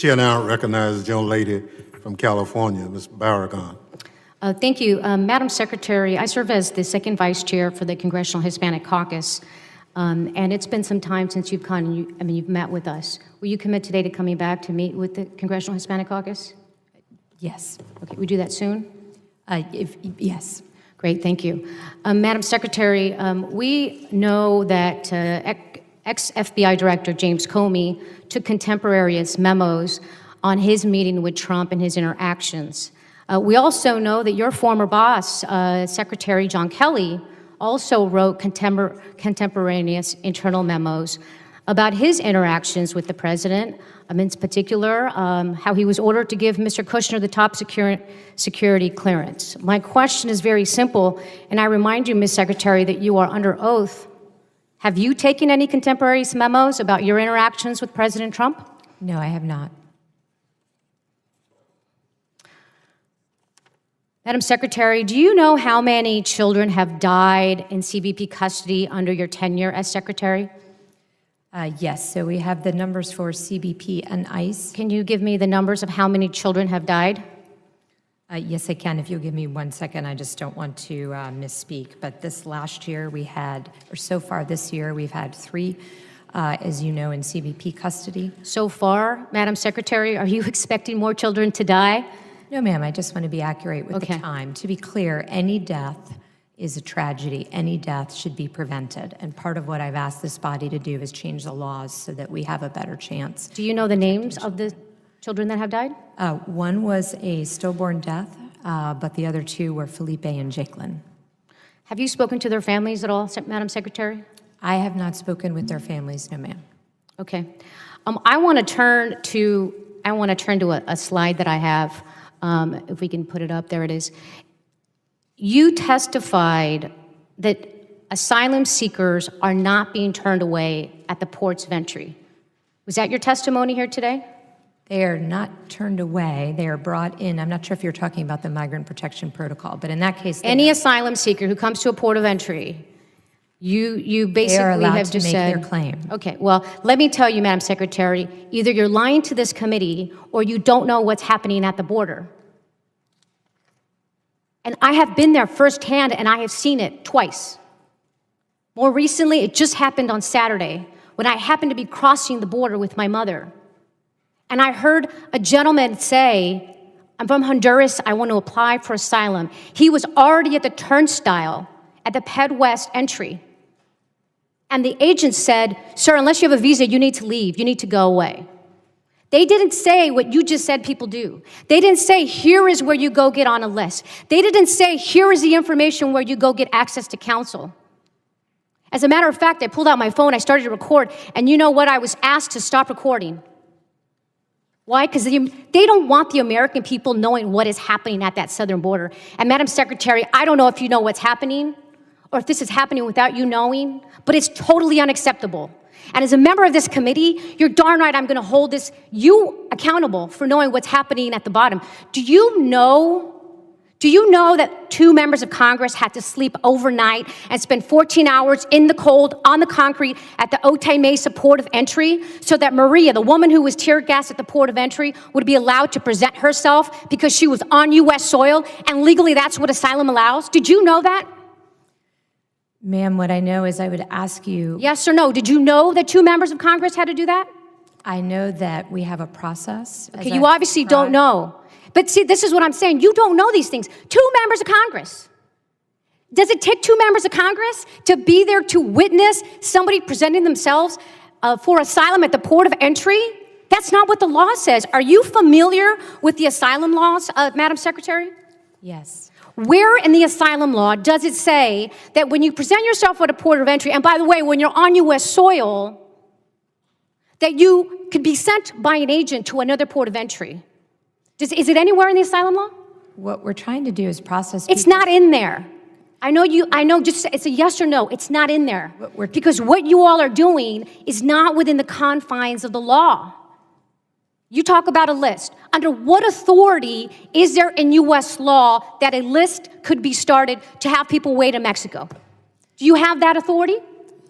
Chair now recognizes the young lady from California, Ms. Barragan. Thank you. Madam Secretary, I serve as the second vice chair for the Congressional Hispanic Caucus, and it's been some time since you've come, you've met with us. Will you commit today to coming back to meet with the Congressional Hispanic Caucus? Yes. Okay, we do that soon? Yes. Great, thank you. Madam Secretary, we know that ex-FBI Director James Comey took contemporaneous memos on his meeting with Trump and his interactions. We also know that your former boss, Secretary John Kelly, also wrote contemporaneous internal memos about his interactions with the president, in particular, how he was ordered to give Mr. Kushner the top security clearance. My question is very simple, and I remind you, Ms. Secretary, that you are under oath. Have you taken any contemporaneous memos about your interactions with President Trump? No, I have not. Madam Secretary, do you know how many children have died in CBP custody under your tenure as Secretary? Yes, so we have the numbers for CBP and ICE. Can you give me the numbers of how many children have died? Yes, I can. If you'll give me 1 second, I just don't want to misspeak. But this last year we had, or so far this year, we've had 3, as you know, in CBP custody. So far, Madam Secretary, are you expecting more children to die? No, ma'am, I just want to be accurate with Okay. the time. To be clear, any death is a tragedy. Any death should be prevented. And part of what I've asked this body to do is change the laws so that we have a better chance. Do you know the names of the children that have died? One was a stillborn death, but the other 2 were Felipe and Jacqueline. Have you spoken to their families at all, Madam Secretary? I have not spoken with their families, no, ma'am. Okay. I want to turn to a slide that I have. If we can put it up, there it is. You testified that asylum seekers are not being turned away at the ports of entry. Was that your testimony here today? They are not turned away. They are brought in. I'm not sure if you're talking about the Migrant Protection Protocol, but in that case, any asylum seeker who comes to a port of entry, you basically they are allowed have to just make said, their claim. Okay, well, let me tell you, Madam Secretary, either you're lying to this committee or you don't know what's happening at the border. And I have been there firsthand, and I have seen it twice. More recently, it just happened on Saturday when I happened to be crossing the border with my mother. And I heard a gentleman say, I'm from Honduras, I want to apply for asylum. He was already at the turnstile at the Ped West entry. And the agent said, sir, unless you have a visa, you need to leave, you need to go away. They didn't say what you just said people do. They didn't say, here is where you go get on a list. They didn't say, here is the information where you go get access to counsel. As a matter of fact, I pulled out my phone, I started to record, and you know what? I was asked to stop recording. Why? Because they don't want the American people knowing what is happening at that southern border. And Madam Secretary, I don't know if you know what's happening, or if this is happening without you knowing, but it's totally unacceptable. And as a member of this committee, you're darn right I'm going to hold you accountable for knowing what's happening at the bottom. Do you know that 2 members of Congress had to sleep overnight and spend 14 hours in the cold on the concrete at the Otay Mesa port of entry so that Maria, the woman who was tear gassed at the port of entry, would be allowed to present herself because she was on U.S. soil, and legally that's what asylum allows? Did you know that? Ma'am, what I know is I would ask you... Yes or no? Did you know that 2 members of Congress had to do that? I know that we have a process. Okay, you obviously don't know. But see, this is what I'm saying. You don't know these things. 2 members of Congress. Does it take 2 members of Congress to be there to witness somebody presenting themselves for asylum at the port of entry? That's not what the law says. Are you familiar with the asylum laws, Madam Secretary? Yes. Where in the asylum law does it say that when you present yourself at a port of entry, and by the way, when you're on U.S. soil, that you could be sent by an agent to another port of entry? Is it anywhere in the asylum law? What we're trying to do is process... It's not in there. I know, just it's a yes or no. It's not in there. Because what you all are doing is not within the confines of the law. You talk about a list. Under what authority is there in U.S. law that a list could be started to have people wait in Mexico? Do you have that authority?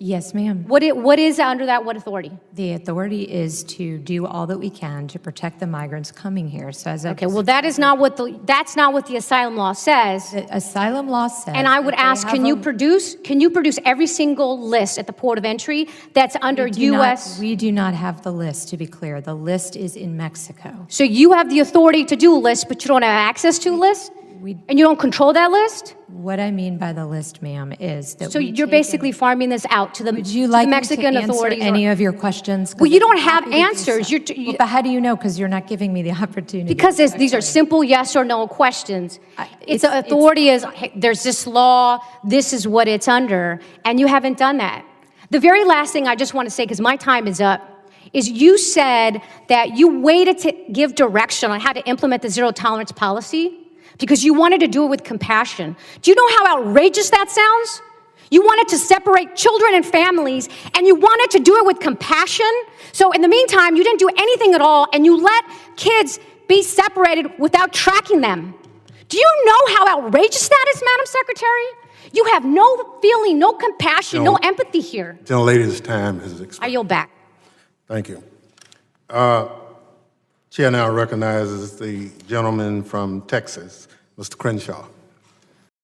Yes, ma'am. What is under that, what authority? The authority is to do all that we can to protect the migrants coming here. So as I Okay, well, that's not what the asylum law says. the asylum law says. And I would that they ask, have can you produce every single list at the port of entry that's under U.S.? We do not have the list, to be clear. The list is in Mexico. So you have the authority to do a list, but you don't have access to a list? And you don't control that list? What I mean by the list, ma'am, is that So you're basically farming this out to the, Would you to like the me Mexican to answer authorities? any of your questions? 'Cause Well, you I'm don't have happy to do answers. so. You're But how do you know? Because you're not giving me the opportunity. because these are simple yes or no questions. It's it's- authority is, hey, there's this law, this is what it's under, and you haven't done that. The very last thing I just want to say, because my time is up, is you said that you waited to give direction on how to implement the zero tolerance policy because you wanted to do it with compassion. Do you know how outrageous that sounds? You wanted to separate children and families, and you wanted to do it with compassion. So in the meantime, you didn't do anything at all, and you let kids be separated without tracking them. Do you know how outrageous that is, Madam Secretary? You have no feeling, no compassion, no empathy here. Gentlelady's time has I expired. yield back. Thank you. Chair now recognizes the gentleman from Texas, Mr. Crenshaw.